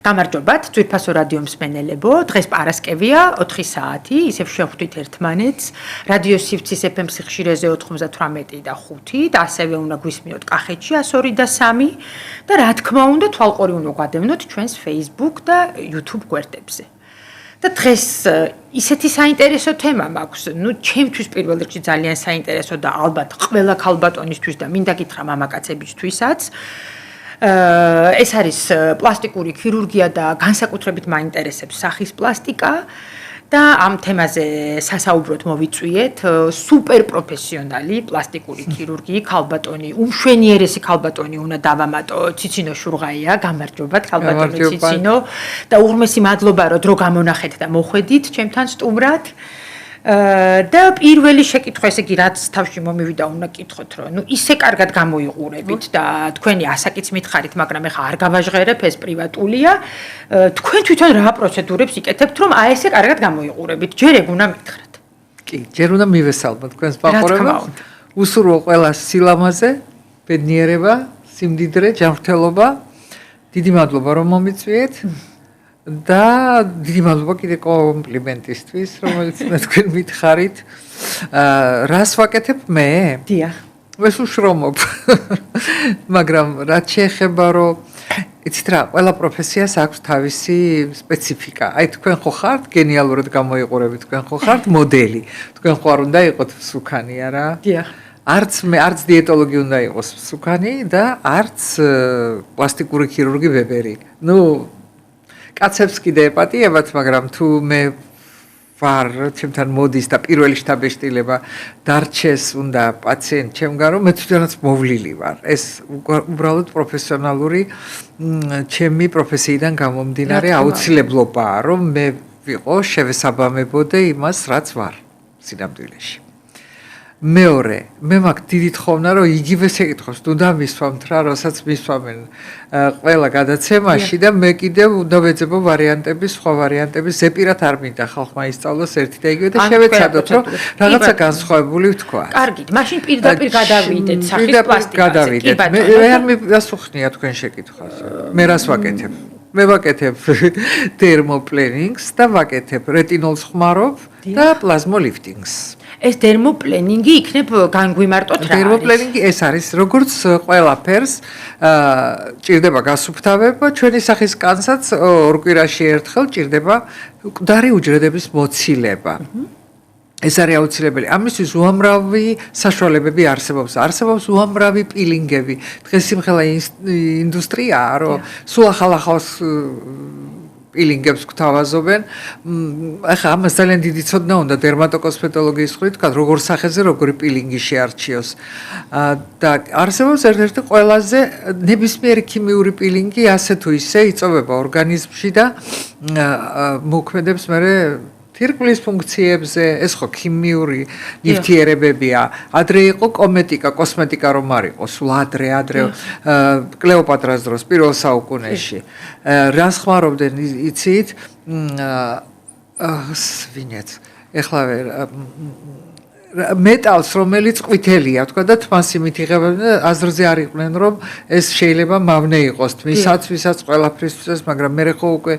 გამარჯობათ, ძვირფასო რადიო მსმენელებო, დღეს პარასკევია, 4 საათი, ისევ შევხვდით ერთმანეთს, რადიო სივრცის FM სიხშირეზე 98 და 5 და ასევე უნდა გვისმინოთ კახეთში 102 და 3 და რა თქმა უნდა, თვალყური უნდა გვადევნოთ ჩვენს Facebook და YouTube გვერდებზე. და დღეს ისეთი საინტერესო თემა მაქვს, ჩემთვის პირველ რიგში ძალიან საინტერესო და ალბათ ყველა ქალბატონისთვის და მინდა გითხრა მამაკაცებისთვისაც. ეს არის პლასტიკური ქირურგია და განსაკუთრებით მაინტერესებს სახის პლასტიკა და ამ თემაზე სასაუბროდ მოვიწვიეთ სუპერ პროფესიონალი პლასტიკური ქირურგი, ქალბატონი, უმშვენიერესი ქალბატონი უნდა დავამატო, ციცინო შურღაია, გამარჯობათ ქალბატონი ციცინო და უღრმესი მადლობა რომ დრო გამონახეთ და მოხვედით ჩემთან სტუმრად. და პირველი შეკითხვა ესე იგი რაც თავში მომივიდა უნდა კითხოთ რომ ისე კარგად გამოიყურებით და თქვენი ასაკიც მითხარით მაგრამ ეხა არ გავაჟღერებ ეს პრივატულია თქვენ თვითონ რა პროცედურებს იკეთებთ რომ აი ესე კარგად გამოიყურებით ჯერ ეგ უნდა მითხრათ კი ჯერ უნდა მივესალმოთ თქვენს მაყურებელს უსურვო ყველა სილამაზე ბედნიერება სიმდიდრე ჯანმრთელობა დიდი მადლობა რომ მომიწვიეთ და დიდი მადლობა კიდე კომპლიმენტისთვის, რომელიც თქვენ მითხარით. რას ვაკეთებ მე? დიახ. ეს უშრომობ. მაგრამ რაც შეეხება რომ იცით რა, ყველა პროფესიას აქვს თავისი სპეციფიკა. აი თქვენ ხო ხართ გენიალურად გამოიყურებით, თქვენ ხო ხართ მოდელი. თქვენ ხო არ უნდა იყოთ სუქანი არა? დიახ. არც დიეტოლოგი უნდა იყოს სუქანი და არც პლასტიკური ქირურგი ვებერი. კაცებს კიდე ეპატიებათ, მაგრამ თუ მე ვარ ჩემთან მოდის და პირველი შთაბეჭდილება დარჩეს უნდა პაციენტ ჩემგან რომ მე თვითონაც მოვლილი ვარ. ეს უბრალოდ პროფესიონალური ჩემი პროფესიიდან გამომდინარე აუცილებლობაა, რომ მე ვიყო შევესაბამებოდე იმას, რაც ვარ სინამდვილეში. მეორე, მე მაქვს დიდი თხოვნა, რომ იგივე შეკითხვას უნდა მისვამთ რა, როსაც მისვამენ ყველა გადაცემაში და მე კიდევ უნდა ვეძებო ვარიანტები, სხვა ვარიანტები, ზეპირად არ მინდა ხალხმა ისწავლოს ერთი და იგივე და შევეცადოთ, რომ რაღაცა განსხვავებული ვთქვა. კარგით, მაშინ პირდაპირ გადავიდეთ სახის პლასტიკაზე. მე არ მივასუხნია თქვენ შეკითხვას. მე რას ვაკეთებ? მე ვაკეთებ დერმოპლენინგს და ვაკეთებ რეტინოლს ხმარობ და პლაზმოლიფტინგს. ეს დერმოპლენინგი იქნებ განგვიმარტოთ რა არის? დერმოპლენინგი ეს არის როგორც ყველაფერს ჭირდება გასუფთავება, ჩვენი სახის კანსაც ორ კვირაში ერთხელ ჭირდება მკვდარი უჯრედების მოცილება. ეს არის აუცილებელი. ამისთვის უამრავი საშუალებები არსებობს. არსებობს უამრავი პილინგები. დღეს სიმღერა ინდუსტრიაა, რომ სულ ახალ-ახალ პილინგებს გვთავაზობენ. ახლა ამას ძალიან დიდი ცოდნა უნდა დერმატოკოსმეტოლოგიის ხრით თქვა, როგორ სახეზე როგორი პილინგი შეარჩიოს. და არსებობს ერთ-ერთი ყველაზე ნებისმიერი ქიმიური პილინგი ასე თუ ისე იწოვება ორგანიზმში და მოქმედებს მერე თირკმლის ფუნქციებზე, ეს ხო ქიმიური ნივთიერებებია. ადრე იყო კოსმეტიკა რომ არ იყო, სულ ადრე კლეოპატრას დროს პირველ საუკუნეში. რას ხმარობდნენ იცით? ვინაც ეხლა მეტალს რომელიც ყვითელია თქვა და თმას იმით იღებენ და აზრზე არ იყვნენ რომ ეს შეიძლება მავნე იყოს თმისაც ვისაც ყველაფრისთვის მაგრამ მე ხო უკვე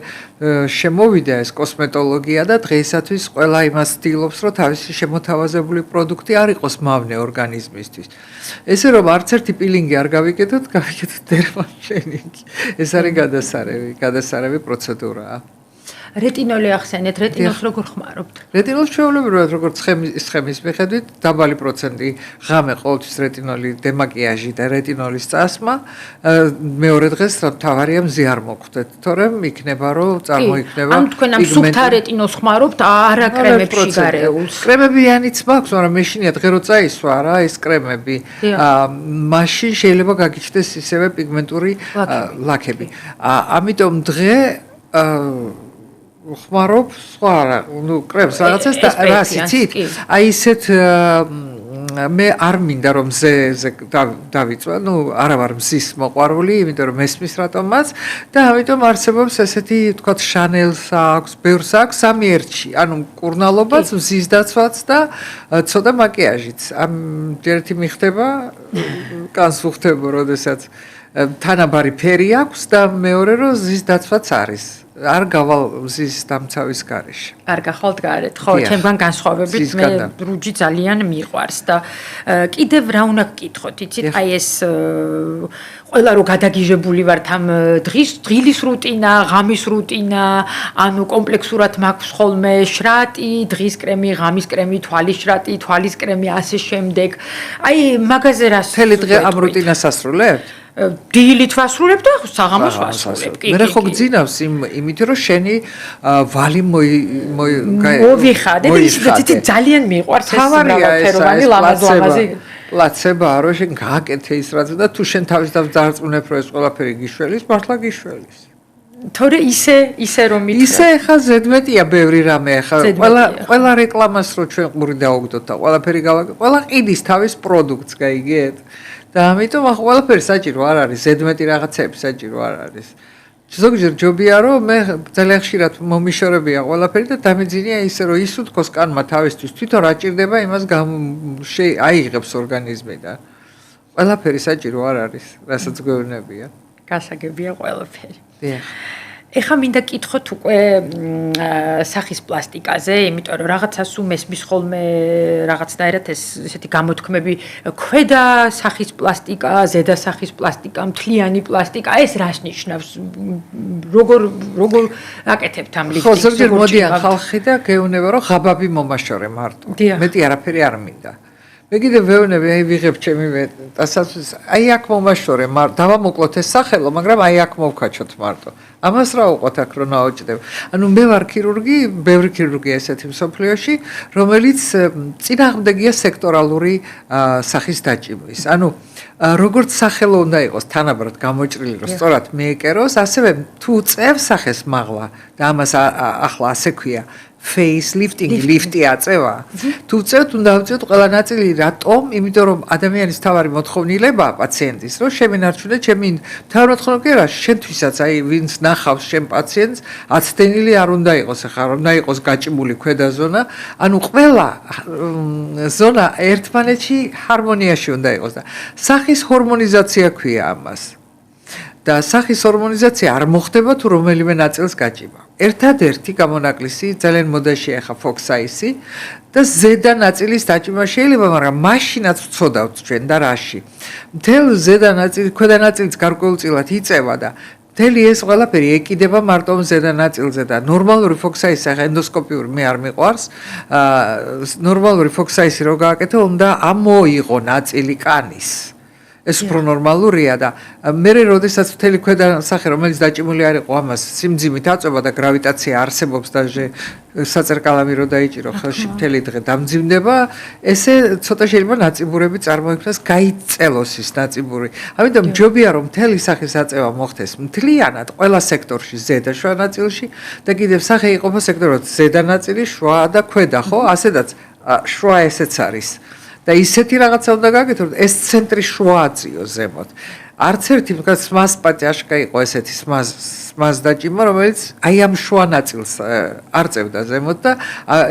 შემოვიდა ეს კოსმეტოლოგია და დღეისათვის ყველა იმას ცდილობს რომ თავისი შემოთავაზებული პროდუქტი არ იყოს მავნე ორგანიზმისთვის ესე რომ არც ერთი პილინგი არ გავიკეთოთ დერმოპლენინგი ეს არის გადასარევი პროცედურაა რეტინოლი ახსენეთ, რეტინოლს როგორ ხმარობთ? რეტინოლს ჩვეულებრივად როგორც სხემის მიხედვით დაბალი პროცენტი ღამე ყოველთვის რეტინოლი დემაკიაჟი და რეტინოლის წასმა მეორე დღეს თავარია მზე არ მოხვდეთ, თორემ იქნება რომ წარმოიქმნება ამ თქვენ ამ სუფთა რეტინოლს ხმარობთ არა კრემებში გარეულს. კრემებიანიც მაქვს, მაგრამ მეშინია დღე რო წაისვა რა ეს კრემები. მაშინ შეიძლება გაგიჩნდეს ისევე პიგმენტური ლაქები. ამიტომ დღე ხმარობ სხვა კრემს რაღაცას და რას იცით? აი ისეთ მე არ მინდა რომ მზეზე დავიწვა, არა ვარ მზის მოყვარული, იმიტომ რომ მესმის რატომაც და ამიტომ არსებობს ესეთი თქვა შანელს აქვს, ბევრს აქვს სამი ერთში, ანუ მკურნალობაც, მზის დაცვაც და ცოტა მაკიაჟიც. ამ ერთი მიხდება, კანს უხდება, როდესაც თანაბარი ფერი აქვს და მეორე რომ ზის დაცვაც არის. არ გავალ ზის დამცავის გარეშე. არ გახვალთ გარეთ. ხო, ჩემგან განსხვავებით მე რუჯი ძალიან მიყვარს და კიდევ რა უნდა გკითხოთ, იცით, აი ეს ყველა რო გადაგიჟებული ვართ ამ დღის რუტინა, ღამის რუტინა, ანუ კომპლექსურად მაქვს ხოლმე შრატი, დღის კრემი, ღამის კრემი, თვალის შრატი, თვალის კრემი, ასე შემდეგ. აი მაგაზე რას მთელი დღე ამ რუტინას ასრულებთ? დილით ვასრულებ და საღამოს ვასრულებ. მე ხო გძინავს იმით რომ შენი ვალი მოვიხადე და ისეთი ძალიან მიყვარს ეს მრავალფეროვანი ლამაზი პლაცებაა რომ შენ გააკეთე ის რაც და თუ შენ თავის თავს დარწმუნებ რომ ეს ყველაფერი გიშველის მართლა გიშველის. თორე ისე რომ მითხრა ისე ხა ზედმეტია ბევრი რამე ხა ყველა რეკლამას რო ჩვენ ყური დაუგდოთ და ყველაფერი გავაკეთოთ ყველა ყიდის თავის პროდუქტს გაიგეთ და ამიტომ ახლა ყველაფერი საჭირო არ არის ზედმეტი რაღაცები საჭირო არ არის ზოგჯერ ჯობია რომ მე ძალიან ხშირად მომიშორებია ყველაფერი და დამეძინია ისე რომ ისუთქოს კანმა თავისთვის თვითონ რა ჭირდება იმას აიღებს ორგანიზმიდან ყველაფერი საჭირო არ არის რასაც გვეუბნებია გასაგებია ყველაფერი დიახ ეხა მინდა კითხოთ უკვე სახის პლასტიკაზე, იმიტომ რომ რაღაცას უმესმის ხოლმე რაღაცნაირად ეს ესეთი გამოთქმები ქვედა სახის პლასტიკა, ზედა სახის პლასტიკა, მთლიანი პლასტიკა, ეს რას ნიშნავს? როგორ აკეთებთ ამ ლიფტინგს? ხო, ზოგჯერ მოდიან ხალხი და გეუბნება რომ ღაბაბი მომაშორე მარტო. მეტი არაფერი არ მინდა. მე კიდევ ვეუბნები, აი ვიღებ ჩემი დასასრულს, აი აქ მომაშორე, დავამოკლოთ ეს სახელო, მაგრამ აი აქ მოვქაჩოთ მარტო. ამას რა უყოთ აქ რო ნაოჭდება. ანუ მე ვარ ქირურგი, ბევრი ქირურგია ესეთი მსოფლიოში, რომელიც წინააღმდეგია სექტორალური სახის დაჭიმვის. ანუ როგორც სახელო უნდა იყოს თანაბრად გამოჭრილი, რომ სწორად მეეკეროს, ასევე თუ წევს სახეს მაღლა და ამას ახლა ასე ქვია face lifting, lifti აწევა. თუ წევთ, უნდა ავწევთ ყველა ნაწილი, რატომ? იმიტომ რომ ადამიანის თავარი მოთხოვნილებაა პაციენტის, რომ შემენარჩუნე ჩემი თავი მოთხოვნა კი არა, შენთვისაც, აი ვინც ნახავს შენ პაციენტს, აცდენილი არ უნდა იყოს, ახლა არ უნდა იყოს გაჭიმული ქვედა ზონა, ანუ ყველა ზონა ერთმანეთში ჰარმონიაში უნდა იყოს და სახის ჰორმონიზაცია ქვია ამას. და სახის ჰორმონიზაცია არ მოხდება თუ რომელიმე ნაწილს გაჭიმა. ერთადერთი გამონაკლისი ძალიან მოდაშია ხა ფოქსაისი და ზედა ნაწილის დაჭიმა შეიძლება, მაგრამ მაშინაც ვწოდავთ ჩვენ და რაში. მთელ ზედა ნაწილი, ქვედა ნაწილიც გარკვეულწილად იწევა და მთელი ეს ყველაფერი ეკიდება მარტო ზედა ნაწილზე და ნორმალური ფოქსაისი ხა ენდოსკოპიური მე არ მიყვარს. ნორმალური ფოქსაისი რო გააკეთო, უნდა ამოიღო ნაწილი კანის. ეს უფრო ნორმალურია და მე როდესაც მთელი ქვედა სახე რომელიც დაჭიმული არ იყო ამას სიმძიმით აწובה და გრავიტაცია არსებობს და საწერკალამი რო დაიჭირო ხელში მთელი დღე დამძიმდება ესე ცოტა შეიძლება ნაწიბურები წარმოიქმნას გაიწელოს ის ნაწიბური ამიტომ ჯობია რომ მთელი სახის აწევა მოხდეს მთლიანად ყველა სექტორში ზედა შუა ნაწილში და კიდევ სახე იყოფა სექტორად ზედა ნაწილი შუა და ქვედა ხო ასედაც შუა ესეც არის და ისეთი რაღაცა უნდა გაკეთოთ, ეს ცენტრი შუააწიო ზემოთ. არც ერთი მსმას პატიაშკა იყო ესეთი მსმას დაჭიმა, რომელიც აი ამ შუა ნაწილს არ წევდა ზემოთ და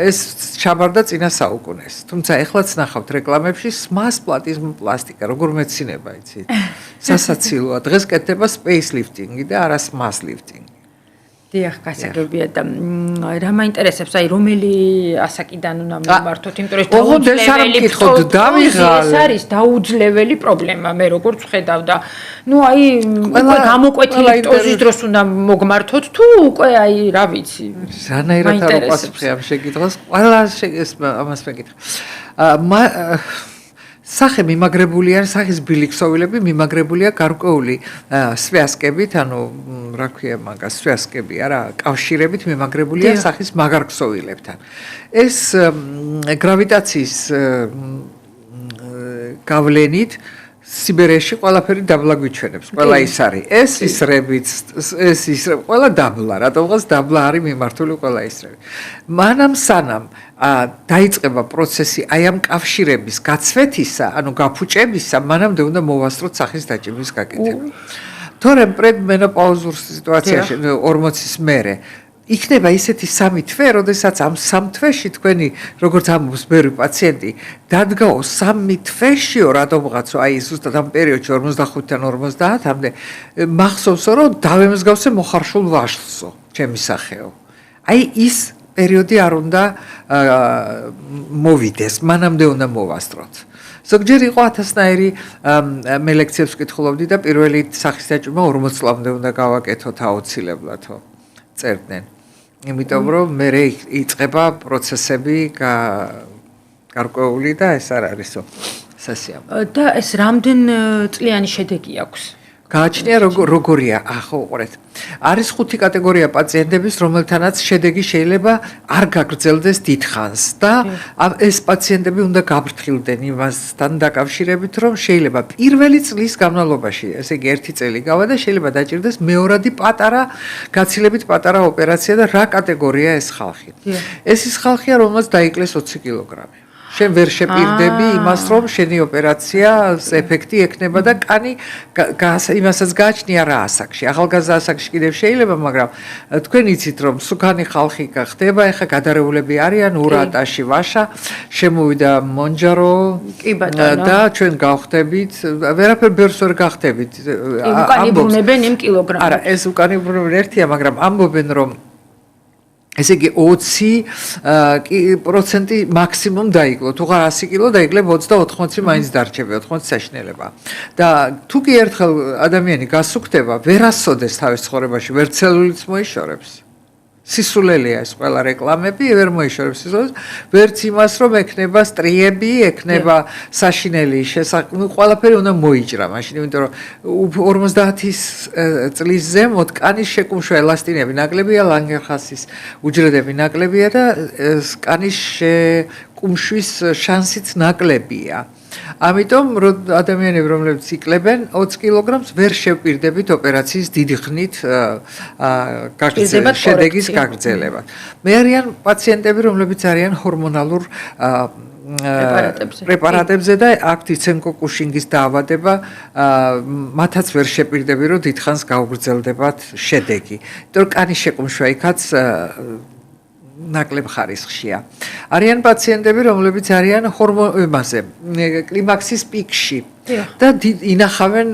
ეს ჩაბარდა წინა საუკუნეს. თუმცა ეხლაც ნახავთ რეკლამებში მსმას პლასტიკა, როგორ მეცინება, იცით? სასაცილოა. დღეს კეთდება space lifting-ი და არა smash lifting-ი. დიახ, გასაგებია და რა მაინტერესებს, აი რომელი ასაკიდან უნდა მიმართოთ, იმიტომ რომ ეს არის დაუძლეველი პრობლემა, მე როგორც ვხედავ და ნუ აი უკვე გამოკვეთილი ტოზის დროს უნდა მოგმართოთ თუ უკვე აი რა ვიცი. რანაირად არ უყვასფრე ამ შეკითხვას, ყველა ამას მეკითხა. სახე მიმაგრებულია, სახის ბილიქსოვილები მიმაგრებულია გარკვეული სვიასკებით, ანუ რა ქვია მაგას, სვიასკები არა, კავშირებით მიმაგრებულია სახის მაგარქსოვილებთან. ეს გრავიტაციის გავლენით სიბერიაში ყველაფერი დაბლა გვიჩვენებს, ყველა ის არის. ეს ისრებიც, ყველა დაბლა, რატომღაც დაბლა არის მიმართული ყველა ისრები. მანამ სანამ დაიწყება პროცესი აი ამ კავშირების გაცვეთისა, ანუ გაფუჭებისა, მანამდე უნდა მოვასწროთ სახის დაჭიმის გაკეთება. თორემ პრედმენოპაუზურ სიტუაციაში 40-ის მერე იქნება ისეთი სამი თვე, როდესაც ამ სამ თვეში თქვენი, როგორც ამბობს ბევრი პაციენტი, დადგაო სამი თვეშიო რატომღაცო, აი ზუსტად ამ პერიოდში 45-დან 50-მდე მახსოვსო, რომ დავემსგავსე მოხარშულ ვაშლსო, ჩემი სახეო. აი ის პერიოდი არ უნდა მოვიდეს, მანამდე უნდა მოვასწროთ. ზოგჯერ იყო 1000-ნაირი მე ლექციებს ვკითხულობდი და პირველი სახის დაჭრა 40 წლამდე უნდა გავაკეთოთ აუცილებლადო. წერდნენ. იმიტომ რომ მე იწყება პროცესები გარკვეული და ეს არ არისო სასიამოვნო. და ეს რამდენ წლიანი შედეგი აქვს? გააჩნია როგორია, ახო უყურეთ. არის 5 კატეგორია პაციენტების, რომელთანაც შედეგი შეიძლება არ გაგრძელდეს დიდხანს და ეს პაციენტები უნდა გაბრთხილდნენ იმასთან დაკავშირებით, რომ შეიძლება პირველი წლის განმავლობაში, ესე იგი 1 წელი გავა და შეიძლება დაჭირდეს მეორადი პატარა, გაცილებით პატარა ოპერაცია და რა კატეგორია ეს ხალხი. ეს ის ხალხია, რომელსაც დაიკლეს 20 კილოგრამი. შენ ვერ შეპირდები იმას, რომ შენი ოპერაციას ეფექტი ექნება და კანი იმასაც გააჩნია რა ასაკში. ახალგაზრდა ასაკში კიდევ შეიძლება, მაგრამ თქვენ იცით, რომ სუკანი ხალხი ხდება, ეხა გადარეულები არიან, ურატაში ვაშა, შემოვიდა მონჯარო და ჩვენ გავხდებით, ვერაფერ ბერს ვერ გავხდებით. უკანი ბრუნებენ იმ კილოგრამებს. არა, ეს უკანი ბრუნებენ ერთია, მაგრამ ამბობენ, რომ ესე იგი 20% მაქსიმუმ დაიკლო. თუ ხარ 100 კილო დაიკლებ 20-80 მაინც დარჩები, 80 საშინელება. და თუ კი ერთხელ ადამიანი გასუქდება, ვერასოდეს თავის ცხოვრებაში, ვერ ცელულიც მოიშორებს. სისულელია ეს ყველა რეკლამები, ვერ მოიშორებს სისულელს, ვერც იმას, რომ ექნება სტრიები, ექნება საშინელი ყველაფერი უნდა მოიჭრა, მაშინ, იმიტომ რომ 50 წლის ზემოთ კანის შეკუმშვა ელასტინები ნაკლებია, ლანგერჰასის უჯრედები ნაკლებია და კანის შეკუმშვის შანსიც ნაკლებია. ამიტომ ადამიანები, რომლებიც ikლებენ 20 კილოგრამს ვერ შევპირდებით ოპერაციის დიდი ხნით შედეგის გაგრძელებად. მე არიან პაციენტები, რომლებიც არიან ჰორმონალურ პრეპარატებზე და აქვთ იცენკო-კუშინგის დაავადება, მათაც ვერ შეპირდები, რომ დიდხანს გაუგრძელდებათ შედეგი. იმიტომ რომ კანის შეკუმშვა იქაც ნაკლებ ხარისხშია. არიან პაციენტები, რომლებიც არიან კლიმაქსის პიკში და ინახავენ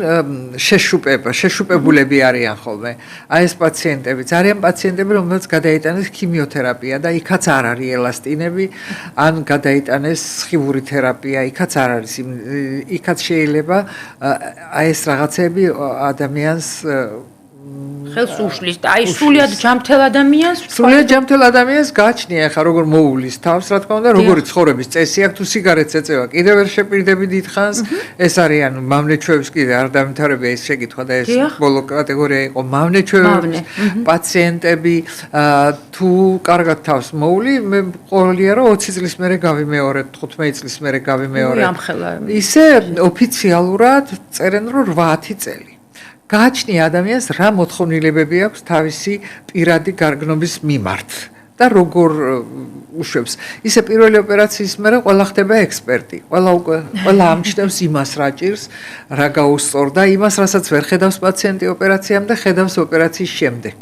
შეშუპებულები არიან ხოლმე. აი ეს პაციენტებიც არიან პაციენტები, რომელსაც გადაიტანეს ქიმიოთერაპია და იქაც არ არის ელასტინები, ან გადაიტანეს სხივური თერაპია, იქაც არ არის, იქაც შეიძლება აი ეს რაღაცები ადამიანს ხელს უშლის და აი სულიად ჯამთელ ადამიანს გააჩნია ახლა როგორ მოუვლის თავს, რა თქმა უნდა, როგორი ცხოვრების წესი აქვს, თუ სიგარეტს ეწევა, კიდევ ვერ შეპირდები დიდხანს, ეს არიან მამნეჩვეებს კიდე არ დამთავრებია ეს შეკითხვა და ეს ბოლო კატეგორია იყო მამნეჩვეების პაციენტები, თუ კარგად თავს მოული, მე ყოველია რომ 20 წლის მერე გავიმეორებ, 15 წლის მერე გავიმეორებ. ისე ოფიციალურად წერენ რომ 8 წელი. გააჩნია ადამიანს რა მოთხოვნილებები აქვს თავისი პირადი გარგნობის მიმართ და როგორ უშვებს. ისე პირველი ოპერაციის მერე ყველა ხდება ექსპერტი. ყველა ამჩნევს იმას რა ჭირს, რა გაუსწორდა, იმას რასაც ვერ ხედავს პაციენტი ოპერაციამდე, ხედავს ოპერაციის შემდეგ.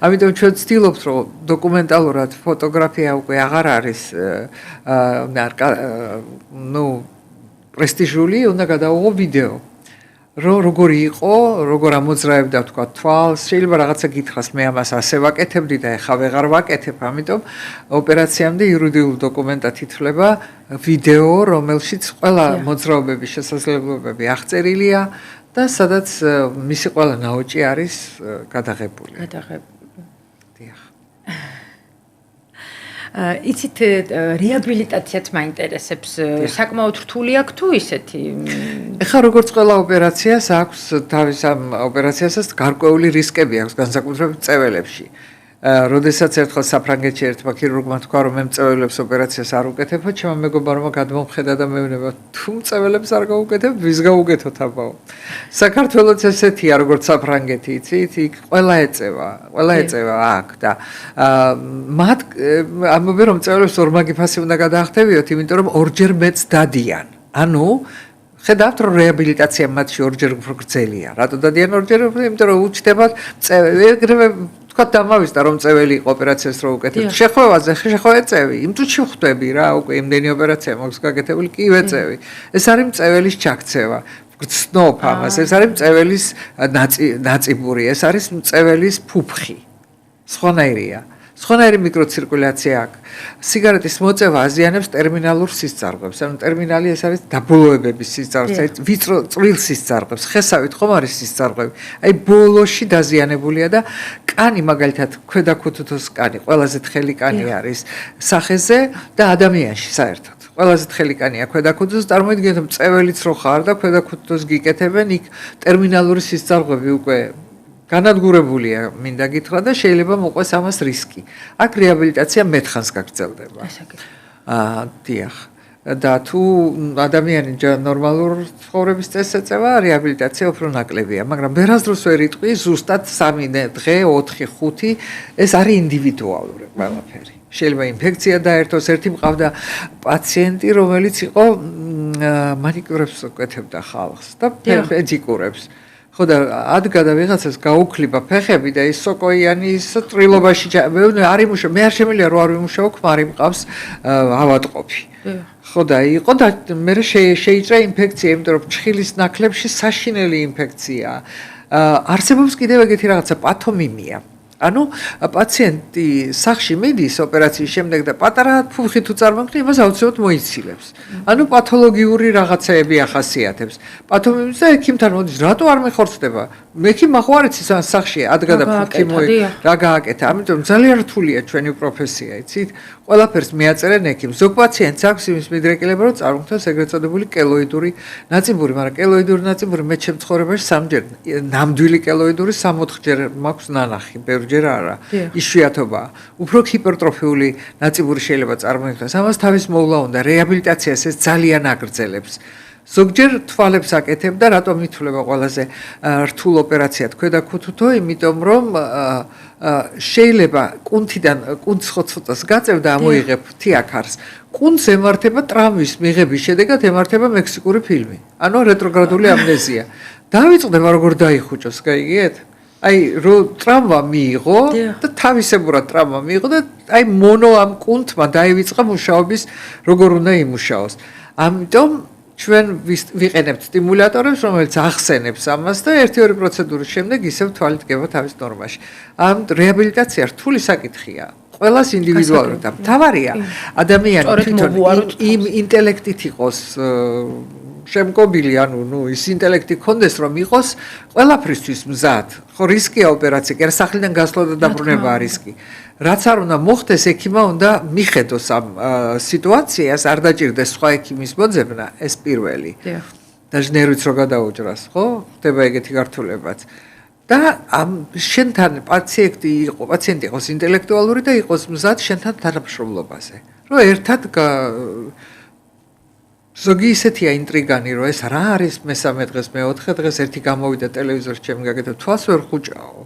ამიტომ ჩვენ ვცდილობთ, რომ დოკუმენტალურად ფოტოგრაფია უკვე აღარ არის პრესტიჟული, უნდა გადავიღო ვიდეო. როგორი იყო, როგორ ამოძრავებდა თქვა თვალს, შეიძლება რაღაცა გითხრას, მე ამას ასე ვაკეთებდი და ეხა ვეღარ ვაკეთებ, ამიტომ ოპერაციამდე იურიდიულ დოკუმენტად ითვლება ვიდეო, რომელშიც ყველა მოძრაობების შესაძლებლობები აღწერილია და სადაც მისი ყველა ნაოჭი არის გადაღებული. დიახ. იცით რეაბილიტაციაც მაინტერესებს, საკმაოდ რთული აქვს თუ ისეთი? ეხლა როგორც ყველა ოპერაციას აქვს თავის ამ ოპერაციასაც გარკვეული რისკები აქვს განსაკუთრებით წეველებში. როდესაც ერთხელ საფრანგეთში ერთმა ქირურგმა თქვა, რომ მე მწეველებს ოპერაციას არ უკეთებ, ჩემმა მეგობარმა გადმომხედა და მეუბნება, თუ მწეველებს არ გაუკეთებ, ვის გაუკეთოთ აბაო. საქართველოც ესეთია, როგორც საფრანგეთი, იცით, იქ ყველა ეწევა აქ და მათ ამბობენ, რომ მწეველებს ორმაგი ფასი უნდა გადაახტევიოთ, იმიტომ რომ ორჯერ მეც დადიან. ანუ ხედავთ, რომ რეაბილიტაცია მათში ორჯერ უფრო გრძელია. რატო დადიან ორჯერ? იმიტომ რომ უჩნდებათ ეგრევე თქვა დამავისდა რომ წეველი იყო ოპერაციას რო უკეთებ. შეხვევაზე ეწევი, იმ წუთში ხვდები რა, უკვე იმდენი ოპერაცია მაქვს გაკეთებული, კი ვეწევი. ეს არის მწეველის ჩაქცევა. გრძნობ ამას, ეს არის მწეველის ნაწიბური, ეს არის მწეველის ფუფხი. სხვანაირია. სხვანაირი მიკროცირკულაცია აქვს. სიგარეტის მოწევა აზიანებს ტერმინალურ სისწარღვებს. ანუ ტერმინალი ეს არის დაბოლოებების სისწარღვე, ვიწრო წვრილ სისწარღვებს. ხესავით ხომ არის სისწარღვები. აი ბოლოში დაზიანებულია და კანი მაგალითად ქვედა ქუთუთოს კანი, ყველაზე თხელი კანი არის სახეზე და ადამიანში საერთოდ. ყველაზე თხელი კანია ქვედა ქუთუთოს, წარმოიდგინეთ რომ წეველიც რო ხარ და ქვედა ქუთუთოს გიკეთებენ, იქ ტერმინალური სისწარღვები უკვე განადგურებულია, მინდა გითხრა და შეიძლება მოყვეს ამას რისკი. აქ რეაბილიტაცია მეთხანს გაგრძელდება. დიახ. და თუ ადამიანი ნორმალურ ცხოვრების წესს ეწევა, რეაბილიტაცია უფრო ნაკლებია, მაგრამ ბერაზდროს ვერ იტყვი, ზუსტად 3 დღე, 4, 5, ეს არის ინდივიდუალური ყველაფერი. შეიძლება ინფექცია დაერთოს, ერთი მყავდა პაციენტი, რომელიც იყო მანიკიურებს უკეთებდა ხალხს და პედიკურებს. ხო და ადგა და ვიღაცას გაუქლიბა ფეხები და ის სოკოიანი ის წრილობაში არ იმუშავა, მე არ შემიძლია რომ არ ვიმუშაო, ქმარი მყავს ავადყოფი. ხო და იყო და მე შეიჭრა ინფექცია, იმიტომ რომ ჩხილის ნაკლებში საშინელი ინფექციაა. არსებობს კიდევ ეგეთი რაღაცა პათომიმია. ანუ პაციენტი სახში მიდის ოპერაციის შემდეგ და პატარა ფუფხი თუ წარმოგხდი, იმას აუცილებლად მოიცილებს. ანუ პათოლოგიური რაღაცეები ახასიათებს. პათომიმის და ექიმთან მოდის, რატო არ მეხორცდება? მექიმ ახوارიც ის სახში ადგა და ფუფხი რა გააკეთა. ამიტომ ძალიან რთულია ჩვენი პროფესია, იცით? ყველაფერს მიაწერენ ექიმს. ზოგ პაციენტს აქვს იმის მიდრეკილება, რომ წარმოქმნას ეგრეთ წოდებული კელოიდური ნაწიბური, მაგრამ კელოიდური ნაწიბური მე ჩემ ცხოვრებაში 3ჯერ, ნამდვილი კელოიდური 3-4ჯერ მაქვს ნანახი, ბევრჯერ არა. იშვიათობაა. უფრო ჰიპერტროფიული ნაწიბური შეიძლება წარმოიქმნას. ამას თავის მოვლა უნდა, რეაბილიტაციას ეს ძალიან აგრძელებს. ზოგჯერ თვალებს აკეთებ და რატომ ითვლება ყველაზე რთულ ოპერაციად ქვედა ქუთუთო, იმიტომ რომ შეიძლება კუნთიდან კუნთს ხოცოტას გაწევ და ამოიღებ თიაქარს. კუნთს ემართება ტრამვის მიღების შედეგად ემართება მექსიკური ფილმი. ანუ რეტროგრადული ამნეზია. დავიწყდება როგორ დაიხუჭოს, გაიგეთ? აი რო ტრამვა მიიღო და თავისებურად ტრამვა მიიღო და აი მონო ამ კუნთმა დაივიწყა მუშაობის როგორ უნდა იმუშაოს. ამიტომ ჩვენ ვიყენებთ სტიმულატორებს, რომელიც ახსენებს ამას და 1-2 პროცედურის შემდეგ ისევ თვალი დგება თავის ნორმაში. ამ რეაბილიტაცია რთული საკითხია. ყველას ინდივიდუალურად და მთავარია ადამიანი თვითონ იმ ინტელექტით იყოს შემკობილი, ანუ ის ინტელექტი ქონდეს, რომ იყოს ყველაფრისთვის მზად. ხო, რისკია ოპერაცია, კი არა სახლიდან გასვლა და დაბრუნება რისკი. რაც არ უნდა მოხდეს, ექიმა უნდა მიხედოს ამ სიტუაციას, არ დაჭირდეს სხვა ექიმის მოძებნა, ეს პირველი. და ნერვიც რო გადაუჭრას, ხო? ხდება ეგეთი გართულებაც. და ამ შენთან პაციენტი იყოს ინტელექტუალური და იყოს მზად შენთან თანამშრომლობაზე. რომ ერთად ზოგი ისეთია ინტრიგანი, რომ ეს რა არის მესამე დღეს, მეოთხე დღეს ერთი გამოვიდა ტელევიზორში ჩემი გაკეთებ, თვალს ვერ ხუჭაო.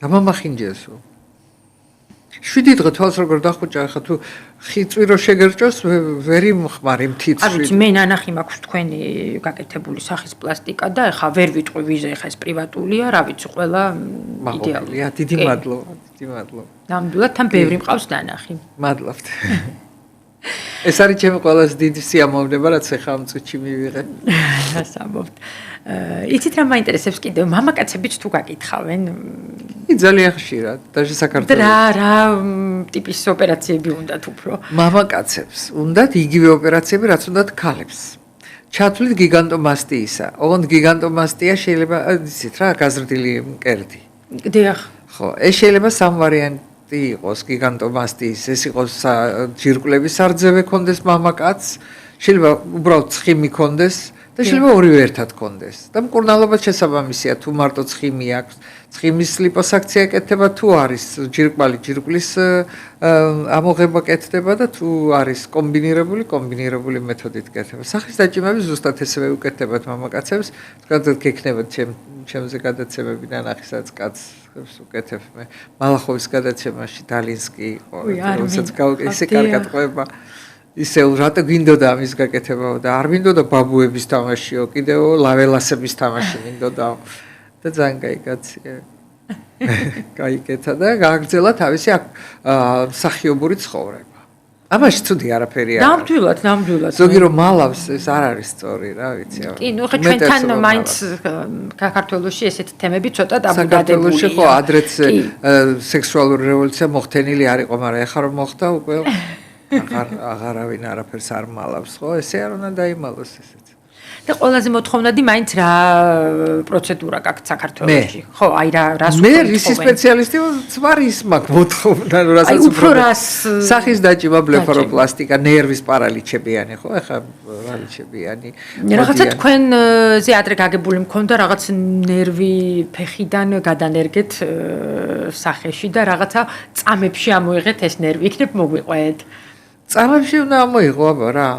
დამამახინჯესო. 7 დღე თვალს როგორ დახუჭა, ხა თუ ხიწვი რო შეგერჭოს, ვერ იმხმარი მთიც. არ ვიცი, მე ნანახი მაქვს თქვენი გაკეთებული სახის პლასტიკა და ეხა ვერ ვიტყვი ვიზა, ეხა ეს პრივატულია, რა ვიცი, ყველა იდეალურია. დიდი მადლობა, დიდი მადლობა. ნამდვილად თან ბევრი მყავს ნანახი. მადლობთ. ეს არის ჩემი ყველაზე დიდი სიამოვნება, რაც ახლა ამ წუთში მივიღე. ასაბობთ. იცით რა მაინტერესებს კიდევ, მამაკაცებიც თუ გაკითხავენ? ძალიან ხშირად, даже საქართველოს. რა ტიპის ოპერაციები უნდათ უფრო? მამაკაცებს უნდათ იგივე ოპერაციები, რაც უნდათ ქალებს. ჩათვლით გიგანტომასტიისა. ოღონდ გიგანტომასტია შეიძლება, იცით რა, გაზრდილი მკერდი. დიახ. ხო, ეს შეიძლება სამვარიანტი იყოს გიგანტომასტიის, ეს იყოს ჯირკვლების სარძევე კონდეს მამაკაცს, შეიძლება უბრალოდ ცხიმი კონდეს და შეიძლება ორივე ერთად კონდეს. და მკურნალობა შესაბამისია, თუ მარტო ცხიმი აქვს, ცხიმის ლიპოსაქცია ეკეთება, თუ არის ჯირკვალი, ჯირკვლის ამოღება კეთდება და თუ არის კომბინირებული მეთოდით კეთდება. სახის დაჭიმები ზუსტად ესევე უკეთდებათ მამაკაცებს, თქვათ გექნებათ ჩემზე გადაცემები ნანახისაც კაცს უკეთებ მე. მალახოვის გადაცემაში დალინსკი იყო, რომელსაც ისე კარგად ყვება. ისე რატო გინდოდა ამის გაკეთებაო და არ მინდოდა ბაბუების თამაშიო, კიდევ ლაველასების თამაში მინდოდა და ძალიან კაი კაცია. გაიკეთა და გააგრძელა თავისი მსახიობური ცხოვრება. ამაში ცუდი არაფერი არ არის. ნამდვილად. ზოგი რომ მალავს ეს არ არის სწორი, რა ვიცი. კი, ნუ ხა ჩვენთან მაინც საქართველოში ესეთი თემები ცოტა დაბუდადებულია. საქართველოში ხო ადრეც სექსუალური რევოლუცია მოხდენილი არ იყო, მაგრამ ეხლა რომ მოხდა უკვე აღარავინ არაფერს არ მალავს, ხო? ესე არ უნდა დაიმალოს ესეც. და ყველაზე მოთხოვნადი მაინც რა პროცედურა გაქვთ საქართველოში. ხო, აი რას მე რისი სპეციალისტი ვარ ის მაქვს მოთხოვნა, რასაც უფრო რას სახის დაჭიმა, ბლეფაროპლასტიკა, ნერვის პარალიჩებიანი, ხო? ეხლა პარალიჩებიანი. რაღაცა თქვენზე ადრე გაგებული მქონდა რაღაც ნერვი ფეხიდან გადანერგეთ სახეში და რაღაცა წამებში ამოიღეთ ეს ნერვი, იქნებ მოგვიყვეთ. წამებში უნდა ამოიღო აბა რა.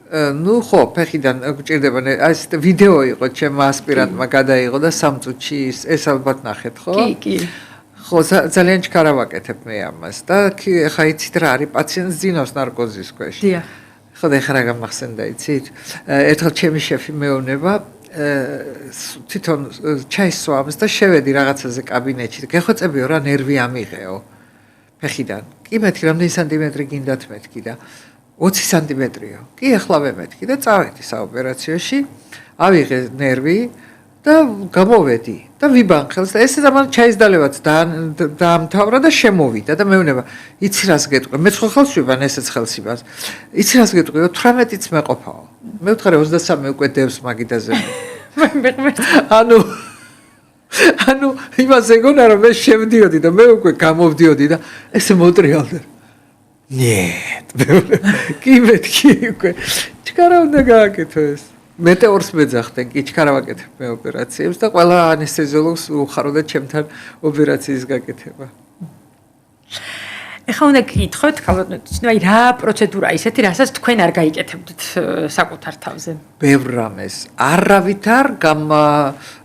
ნუ ხო, ფეხიდან გჭირდება ეს ვიდეო იყო ჩემ ასპირანტმა გადაიღო და 3 წუთში ეს ალბათ ნახეთ, ხო? კი. ხო, ძალიან ჩქარა ვაკეთებ მე ამას და ხა იცით რა არის პაციენტს ძინავს ნარკოზის ქვეშ. დიახ. ხო, და ეხლა რა გამახსენდა იცით? ერთხელ ჩემი შეფი მეუბნება თვითონ ჩაის სვამს და შევედი რაღაცაზე კაბინეტში. გეხვეწებიო რა ნერვი ამიღეო ფეხიდან. კი მეთქი რამდენი სანტიმეტრი გინდათ მეთქი და 20 სანტიმეტრიო. კი ახლავე მეთქი და წავედი საოპერაციოში, ავიღე ნერვი და გამოვედი და ვიბანხელს და ესე დამან ჩაისდალებაც დაამთავრა და შემოვიდა და მეუბნება, იცი რას გეტყვი? მე ხო ხელს ვიბან ესეც ხელს იბანს. იცი რას გეტყვი? 18-იც მეყოფაო. მე ვთხარი 23 უკვე დევს მაგიდაზე. ანუ იმას ეგონა რომ მე შევდიოდი და მე უკვე გამოვდიოდი და ესე მოტრიალდა. Нет, კი მეთქი უკვე. ჩქარა უნდა გააკეთო ეს. მეტეორს მეძახდნენ, კი ჩქარა ვაკეთებ მე ოპერაციებს და ყველა ანესთეზიოლოგს უხარო და ჩემთან ოპერაციის გაკეთება. ეხლა უნდა გითხოთ, ხალხო, აი რა პროცედურა ისეთი, რასაც თქვენ არ გაიკეთებდით საკუთარ თავზე? ბევრ რამეს. არავითარ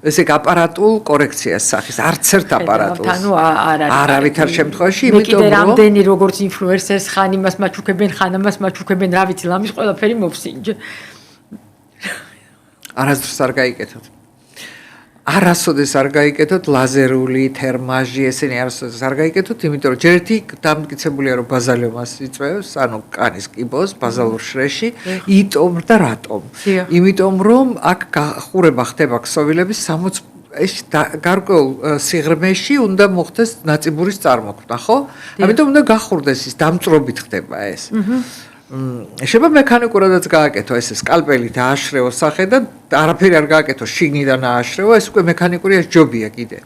ესე აპარატულ კორექციას სახის, არც ერთ აპარატულს. ანუ არ არის. არავითარ შემთხვევაში, იმიტომ რომ რამდენი როგორც ინფლუენსერს ხან იმას მაჩუქებენ, ხან ამას მაჩუქებენ, რა ვიცი, ლამის ყველაფერი მოვსინჯე. არასდროს არ გაიკეთოთ. არასოდეს არ გაიკეთოთ ლაზერული, თერმაჟი, ესენი არასოდეს არ გაიკეთოთ, იმიტომ რომ ჯერ ერთი დამტკიცებულია რომ ბაზალიომას იწვევს, ანუ კანის კიბოს, ბაზალურ შრეში, იტომ და რატომ? იმიტომ რომ აქ გახურება ხდება ქსოვილების 60 ეს გარკვეულ სიღრმეში უნდა მოხდეს ნაწიბურის წარმოქმნა, ხო? ამიტომ უნდა გახურდეს ის დამწრობით ხდება ეს. შეიძლება მექანიკურადაც გააკეთო ესე სკალპელი დააშრეო სახე და არაფერი არ გააკეთო შიგნიდან ააშრეო ეს უკვე მექანიკური ეს ჯობია კიდე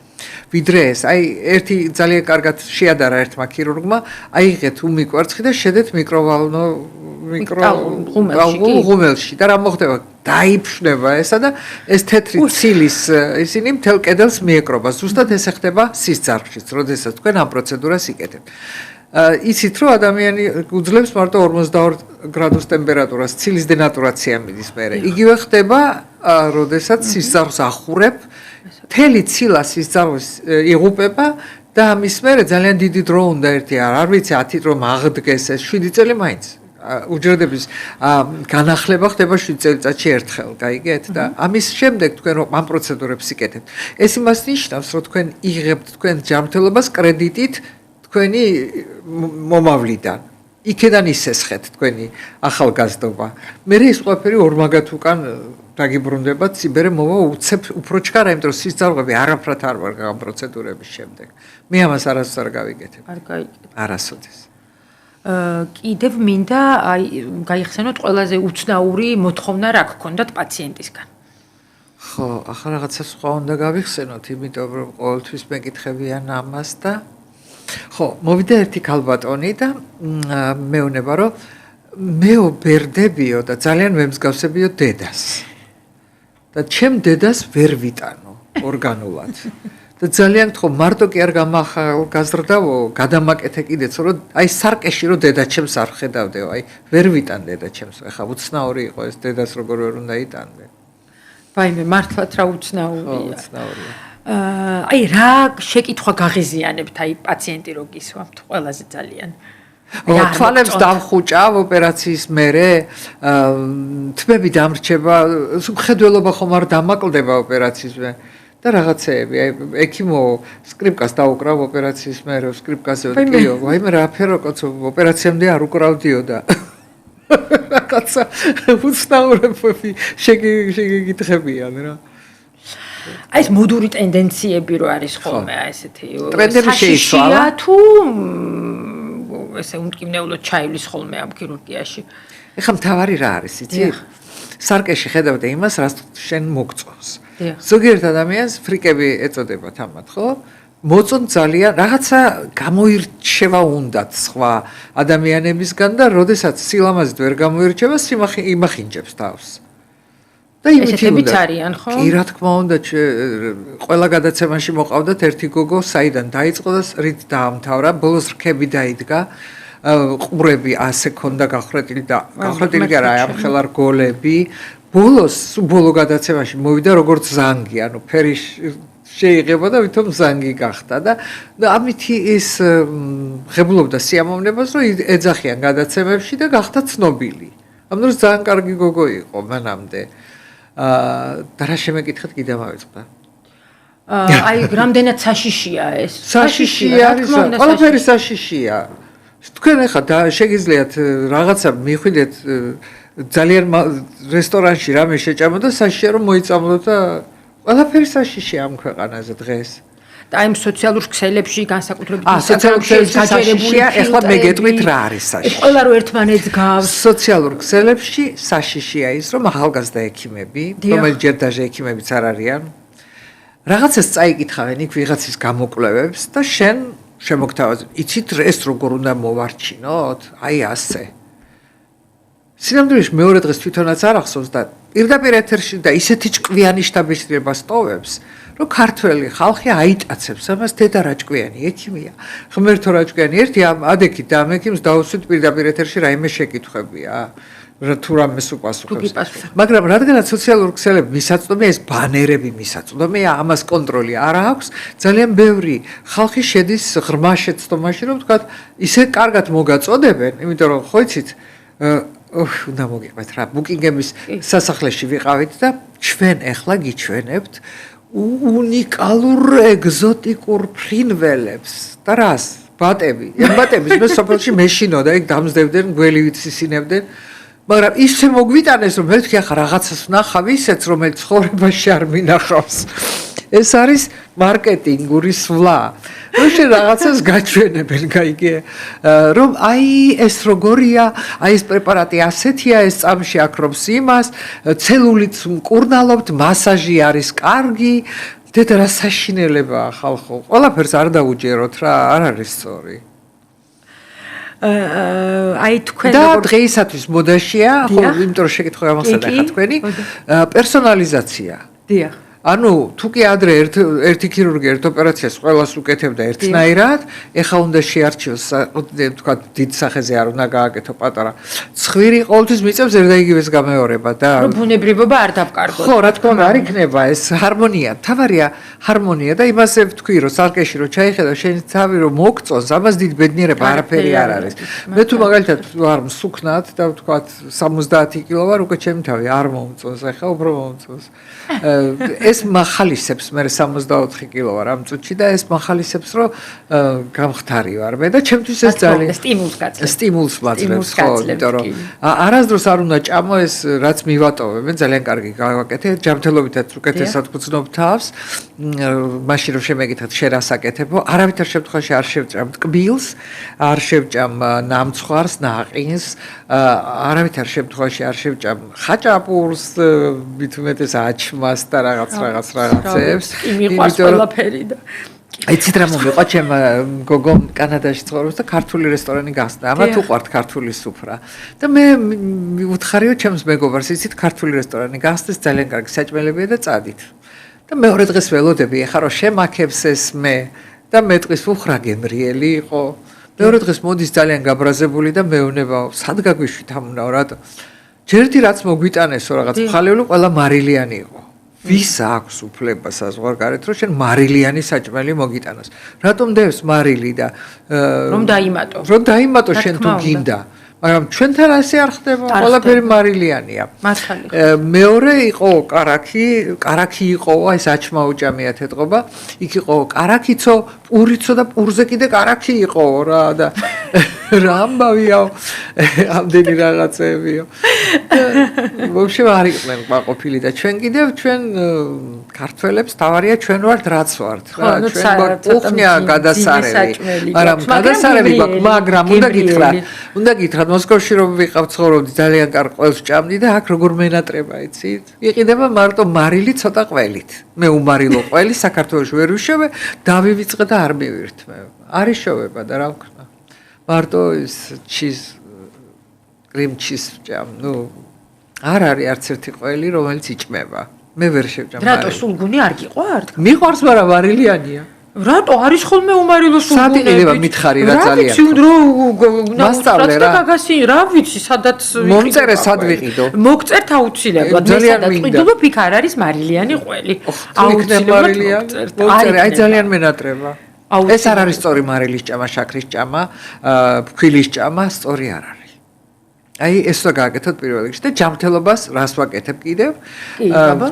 ვიდრე ეს აი ერთი ძალიან კარგად შეადარა ერთმა ქირურგმა აიღეთ უმიკვარცხი და შედეთ მიკროღუმელში და რა მოხდება დაიფშნება ესა და ეს თეთრი ცილის ისინი მთელ კედელს მიეკრობა ზუსტად ესე ხდება სისწარფშიც როდესაც თქვენ ამ პროცედურას იკეთებთ იცით რომ ადამიანი უძლებს მარტო 42 გრადუს ტემპერატურას ცილის დენატურაცია მიდის მერე იგივე ხდება როდესაც სისწარფს ახურებ მთელი ცილა სისწარფს იღუპება და ამის მერე ძალიან დიდი დრო უნდა ერთი არ ვიცი 10 დრო აღდგეს ეს 7 წელი მაინც უჯრედების განახლება ხდება 7 წელიწადში ერთხელ გაიგეთ და ამის შემდეგ თქვენ რომ ამ პროცედურებს იკეთებთ ეს იმას ნიშნავს რომ თქვენ იღებთ თქვენ ჯანმრთელობას კრედიტით თქვენი მომავლიდან იქედან ისესხეთ თქვენი ახალგაზრდობა მე ის ყველაფერი ორმაგად უკან დაგიბრუნდებათ სიბერე მოვა უცებ უფრო ჩქარა იმიტომ რომ სისწრაფები არაფრად არ ვარ ამ პროცედურების შემდეგ მე ამას არასოდეს არ გავიკეთებ არ გაიკეთებ არასოდეს კიდევ მინდა აი გაიხსენოთ ყველაზე უცნაური მოთხოვნა რა გქონდათ პაციენტისგან ხო ახლა რაღაცა სხვა უნდა გავიხსენოთ იმიტომ რომ ყოველთვის მეკითხებიან ამას და ხო, მოვიდა ერთი ქალბატონი და მეუბნება რომ მეუბერდებიო და ძალიან მემსგავსებიო დედას. და ჩემ დედას ვერ ვიტანო ორგანულად. და ძალიან გთხოვ, მარტო კი არ გამახალგაზრდავო, გადამაკეთე კიდეც, რომ აი სარკეში რომ დედა ჩემს არ ხედავდეო, აი ვერ ვიტან დედა ჩემს. ეხლა უცნაური იყო ეს დედას როგორ ვერ უნდა იტანდე. ვაიმე, მართლაც რა უცნაურია. ხო, უცნაურია. აი რა შეკითხვა გაღიზიანებთ აი პაციენტი რო გისვამთ ყველაზე ძალიან თვალებს დამხუჭავ ოპერაციის მერე თმები დამრჩება მხედველობა ხომ არ დამაკლდება ოპერაციის მერე და რაღაცეები, აი ექიმო სკრიპკას დაუკრავ ოპერაციის მერე, სკრიპკაზე ვიტკიო, ვაიმე რა ფერო კაცო, ოპერაციამდე არ უკრავდიო და რაღაცა უცნაურები შეგიკითხებიან რა. აი ეს მოდური ტენდენციები რო არის ხოლმე, აი ესეთი ტრენდები შეიცვალა თუ ესე უმკვნევლოდ ჩაივლის ხოლმე ამ ქირურგიაში. ეხლა მთავარი რა არის, იცი? სარკეში ხედავდა იმას, რაც შენ მოგწონს. ზოგიერთ ადამიანს ფრიკები ეწოდებათ ამათ, ხო? მოწონთ ძალიან რაღაცა გამოირჩევა უნდათ სხვა ადამიანებისგან და როდესაც სილამაზით ვერ გამოირჩევა, იმახინჯებს თავს. და ესეთებიც არიან, ხო? კი, რა თქმა უნდა, ყველა გადაცემაში მოყავდათ ერთი გოგო, საიდან დაიწყო და რით დაამთავრა, ბოლოს რქები დაიდგა. ყურები ასე ქონდა გახრეტილი და გახრეტილი კი არა, ამხელა რგოლები. ბოლო გადაცემაში მოვიდა როგორც ზანგი, ანუ ფერი შეიღება და ვითომ ზანგი გახდა და ამითი ის ღებულობდა სიამოვნებას, რომ ეძახიან გადაცემებში და გახდა ცნობილი. ამ დროს ძალიან კარგი გოგო იყო მანამდე. და რა შემეკითხეთ კიდე მავიწყდა. აი, რამდენად საშიშია ეს? საშიშია არის, ყველაფერი საშიშია. თქვენ ახლა შეგიძლიათ რაღაცა მიხვიდეთ ძალიან რესტორანში რამე შეჭამოთ და საშიშია რომ მოიწამლოთ და ყველაფერი საშიშია ამ ქვეყანაზე დღეს. და აი სოციალურ ქსელებში განსაკუთრებით სოციალურ ქსელებში საშიშია, ახლა მე გეტყვით რა არის საშიში. ყველა რო ერთმანეთს გავს. სოციალურ ქსელებში საშიშია ის, რომ ახალგაზრდა ექიმები, რომელიც ჯერ დაჟე ექიმებიც არ არიან, რაღაცას წაიკითხავენ იქ ვიღაცის გამოკვლევებს და შენ შემოგთავაზებ, იცით ეს როგორ უნდა მოვარჩინოთ? აი ასე. სინამდვილეში მეორე დღეს თვითონაც არ ახსოვს და პირდაპირ ეთერში და ისეთი ჭკვიანი შტაბისრიება სტოვებს, რომ ქართველი ხალხი აიტაცებს ამას დედა რაჭკვიანი ექიმია. ღმერთო რაჭკვიანი ერთი ადექით და ამ ექიმს დაუსვით პირდაპირ ეთერში რაიმე შეკითხვებია. თუ რამეს უპასუხებს. მაგრამ რადგანაც სოციალურ ქსელებში მისაწვდომია ეს ბანერები მისაწვდომია, ამას კონტროლი არ აქვს, ძალიან ბევრი ხალხი შედის ღრმა შეცდომაში, რომ თქვა ისე კარგად მოგაწოდებენ, იმიტომ რომ ხო იცით, უნდა მოგიყვეთ რა, ბუკინგემის სასახლეში ვიყავით და ჩვენ ახლა გიჩვენებთ უნიკალურ ეგზოტიკურ ფრინველებს და რას? ბატები. ამ ბატების მე სოფელში მეშინოდა, იქ დამზდებდნენ, გველივით სისინებდნენ. მაგრამ ისე მოგვიტანეს რომ მეთქი ახლა რაღაცას ვნახავ ისეც რომელიც ცხოვრებაში არ მინახავს. ეს არის მარკეტინგური სვლა. რომ შენ რაღაცას გაჩვენებენ, გაიგე? რომ აი ეს როგორია, აი ეს პრეპარატი ასეთია, ეს წამში აქრობს იმას, ცელულით მკურნალობთ, მასაჟი არის კარგი. დედა რა საშინელებაა ხალხო. ყველაფერს არ დაუჯეროთ რა, არ არის სწორი. აი თქვენ და დღეისათვის მოდაშია, ხო, იმიტომ რომ შეკითხვა ამახსენდა ხა თქვენი, პერსონალიზაცია. დიახ. ანუ თუ კი ადრე ერთი ქირურგი ერთ ოპერაციას ყველას უკეთებდა ერთნაირად, ეხლა უნდა შეარჩიოს, თქვა დიდ სახეზე არ უნდა გააკეთო პატარა. ცხვირი ყოველთვის მიწევს ერთაიგივეს გამეორება და რომ ბუნებრივობა არ დავკარგოთ. ხო, რა თქმა უნდა, არ იქნება ეს ჰარმონია. თავარია ჰარმონია და იმასე ვთქვი, რომ სარკეში რო ჩაიხედა შენი თავი რომ მოგწონს, ამას დიდ ბედნიერება არაფერი არ არის. მე თუ მაგალითად ვარ მსუქნად და ვთქვა 70 კილო ვარ, უკვე ჩემი თავი არ მომწონს, ეხლა უფრო მომწონს. ეს מחალისებს მე 64 კილო ვარ ამ წუთში და ეს מחალისებს რომ გამხდარი ვარ მე და ჩემთვის ეს ძალიან სტიმულს მაძლევს ხო იმიტომ რომ არასდროს არ უნდა ჭამო ეს რაც მივატოვე მე ძალიან კარგი გავაკეთე ჯანმრთელობითაც უკეთესად გწნობ თავს მაშინ რომ შემეკითხეთ შენ რას აკეთებო არავითარ შემთხვევაში არ შევჭამ ტკბილს არ შევჭამ ნამცხვარს ნაყინს არავითარ შემთხვევაში არ შევჭამ ხაჭაპურს მით უმეტეს აჩმას და რაღაცებს იმიყვარს ყველაფერი და იცით რა მომიყვა ჩემ გოგო კანადაში ცხოვრობს და ქართული რესტორანი გახსნა ამათ უყვართ ქართული სუფრა და მე უთხარიო ჩემს მეგობარს იცით ქართული რესტორანი გახსნეს ძალიან კარგი საჭმელებია და წადით და მეორე დღეს ველოდები ეხა რომ შემაქებს ეს მე და მეტყვის უხრა გემრიელი იყო მეორე დღეს მოდის ძალიან გაბრაზებული და მეუბნებაო სად გაგვიშვით ამ უნდა რატო ჯერდი რაც მოგვიტანესო რაღაც მხალეული ყველა მარილიანი იყო ვის აქვს უფლება საზღვარგარეთ რომ შენ მარილიანი საჭმელი მოგიტანოს რატომ დევს მარილი და რომ დაიმატო შენ თუ გინდა მაგრამ ჩვენთან ასე არ ხდება, ყველაფერი მარილიანია. მართალი. მეორე იყო კარაქი იყო, ეს აჩმაუჭამიათ ეთყობა. იქ იყო კარაქიცო, პურიცო და პურზე კიდე კარაქი იყო რა და რა ამბავია, ამდენი რაღაცეებიო. ვაფშე არ იყვნენ ყოფილი და ჩვენ კიდევ ჩვენ ქართველებს თავარია ჩვენ ვართ რაც ვართ რა ჩვენ გვაქვს კუხნია გადასარევი მაგრამ გადასარევი გვაქვს მაგრამ უნდა გითხრათ მოსკოვში რომ ვიყავ ცხოვრობდი ძალიან კარგ ყველს ჭამდი და აქ როგორ მენატრება იცით იყიდება მარტო მარილი ცოტა ყველით მე უმარილო ყველი საქართველოში ვერ ვიშოვე დავივიწყე და არ მივირთმე არის შოვება და რა ვქნა მარტო ის კრიმ ჩიზ ჭამ არ არის არც ერთი ყველი რომელიც იჭმება მე ვერ შევჭამ რატო სულგუნი არ გიყვართ მიყვარს მაგრამ მარილიანია რატო არის ხოლმე უმარილო სულგუნი სად იყიდება მითხარი რა ძალიან მასწავლე რა გაგასი რა ვიცი სადაც მომწერე სად ვიყიდო მოგწერთ აუცილებლად მე სადაც ყიდულობ იქ არ არის მარილიანი ყველი აუცილებლად მომწერე აი ძალიან მენატრება ეს არ არის სწორი მარილის ჭამა შაქრის ჭამა ფქვილის ჭამა სწორი არ არის აი ეს რა გააკეთოთ პირველ რიგში და ჯანმრთელობას რას ვაკეთებ კიდევ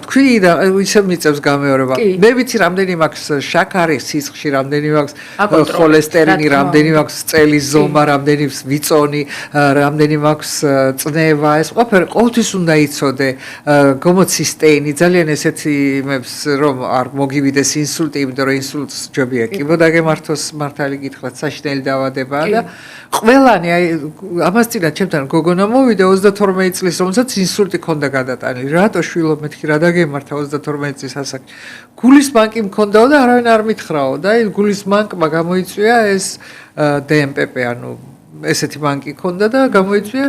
თქვი და ისე მიწევს გამეორება მე ვიცი რამდენი მაქვს შაქარი სისხლში რამდენი მაქვს ხოლესტერინი რამდენი მაქვს წელის ზომა რამდენი ვიწონი რამდენი მაქვს წნევა ეს ყოველთვის უნდა იცოდე გომოცისტეინი ძალიან ესეთი იმებს რომ არ მოგივიდეს ინსულტი იმიტომ რომ ინსულტს ჯობია კიბოდა გემართოს მართალი გითხრათ საშინელი დაავადებაა და ყველანი აი ამას წინათ ჩემთან გოგო მოვიდა 32 წლის რომელსაც ინსულტი ჰქონდა გადატანილი. რატო შვილო მეთქი რა დაგემართა 32 წლის ასაკში. გულის ბანკი მქონდაო და არავინ არ მითხრაო და აი გულის ბანკმა გამოიწვია ეს DMPP ანუ ესეთი ბანკი ჰქონდა და გამოიწვია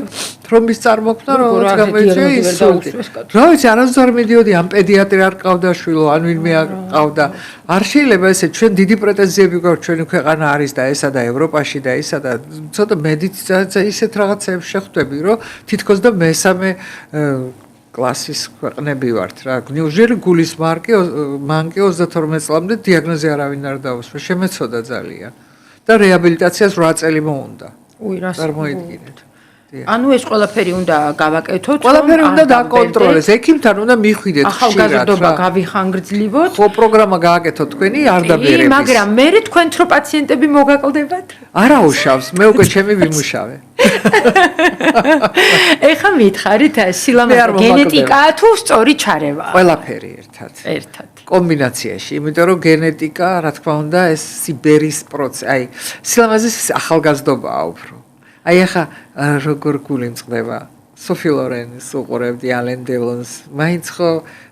თრომბის წარმოქმნა რომელიც გამოიწვია ინსულტი. რა ვიცი არასდროს არ მიდიოდი ამ პედიატრი არ ყავდა შვილო ან ვინმე არ ყავდა. არ შეიძლება ესე ჩვენ დიდი პრეტენზიები გვაქვს ჩვენი ქვეყანა არის და ესა და ევროპაში და ისა და ცოტა მედიცინაზე ისეთ რაღაცებს შეხვდები რომ თითქოს და მესამე კლასის ქვეყნები ვართ რა. ნიუჟერი გულის მანკი 32 წლამდე დიაგნოზი არავინ არ დაუსვა. შემეცოდა ძალიან. და რეაბილიტაციას 8 წელი მოუნდა. წარმოიდგინეთ. ანუ ეს ყველაფერი უნდა გავაკეთოთ, ყველაფერი უნდა დაკონტროლდეს. ექიმთან უნდა მიხვიდეთ ხშირად. ახალგაზრდობა გავიხანგრძლივოთ. ხო, პროგრამა გააკეთოთ თქვენი არდაბერების. მაგრამ მე თქვენ თრო პაციენტები მოგაკლდებათ? არა უშავს, მე უკვე ჩემი ვიმუშავე. ეხა მითხარით სილამაზე გენეტიკაა თუ სწორი ჩარევა? ყველაფერი ერთად. კომბინაციაში, იმიტომ რომ გენეტიკა, რა თქმა უნდა, ეს სიბერის პროცესი, აი, სილამაზე ახალგაზრდობაა უფრო. აი ახლა როგორ გული მწყდება სოფი ლორენის უყურებდი ალენ დელონს მაინც ხო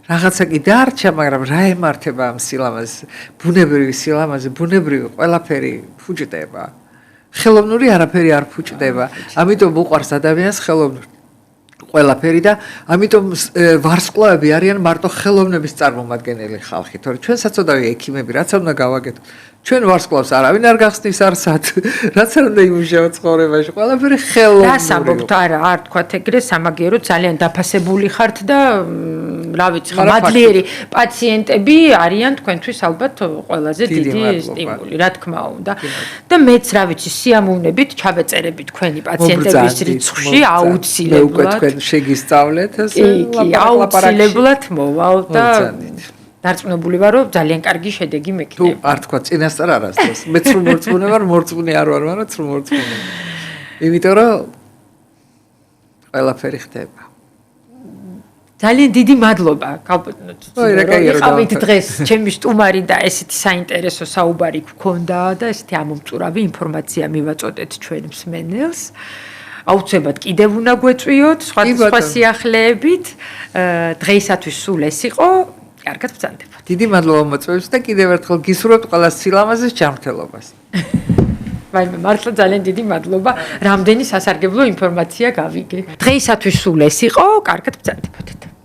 რაღაცა კი დარჩა მაგრამ რა ემართება ამ სილამაზს ბუნებრივი სილამაზე ბუნებრივი ყველაფერი ფუჭდება ხელოვნური არაფერი არ ფუჭდება ამიტომ უყვარს ადამიანს ხელოვნური ყველაფერი და ამიტომ ვარსკვლავები არიან მარტო ხელოვნების წარმომადგენელი ხალხი თორე ჩვენ საწოდავი ექიმები რაც უნდა გავაკეთოთ ჩვენ ვარსკვლავს არავინ არ გახსნის არსად რაც არ უნდა იმუშაო ცხოვრებაში ყველაფერი ხელოვნური რას ამბობთ არ თქვათ ეგრე სამაგიერო ძალიან დაფასებული ხართ და რა ვიცი მადლიერი პაციენტები არიან თქვენთვის ალბათ ყველაზე დიდი სტიმული რა თქმა უნდა და მეც რა ვიცი სიამოვნებით ჩავეწერები თქვენი პაციენტების რიცხვში აუცილებლად უკვე თქვენ შეგისწავლეთ ესე აუცილებლად მოვალ და დარწმუნებული ვარ რომ ძალიან კარგი შედეგი მექნება. თუ არ თქვა წინასწარ არასდროს. მეც რომ მორწმუნე ვარ, მორწმუნე არ ვარ, მაგრამ რომ მორწმუნე. იმიტომ რომ ყველაფერი ხდება. ძალიან დიდი მადლობა გავიყავით დღეს ჩემი სტუმარი და ესეთი საინტერესო საუბარი გქონდა და ესეთი ამომწურავი ინფორმაცია მივაწოდეთ ჩვენ მსმენელს. აუცილებლად კიდევ უნდა გვეწვიოთ სხვა სიახლეებით. დღეისათვის სულ ეს იყო. კარგად ბრძანდებათ. დიდი მადლობა მოწვევს და კიდევ ერთხელ გისურვებთ ყველა სილამაზეს ჯანმრთელობას. ვაიმე, მართლა ძალიან დიდი მადლობა. რამდენი სასარგებლო ინფორმაცია გავიგე. დღეისათვის სულ ეს იყო. კარგად ბრძანდებათ.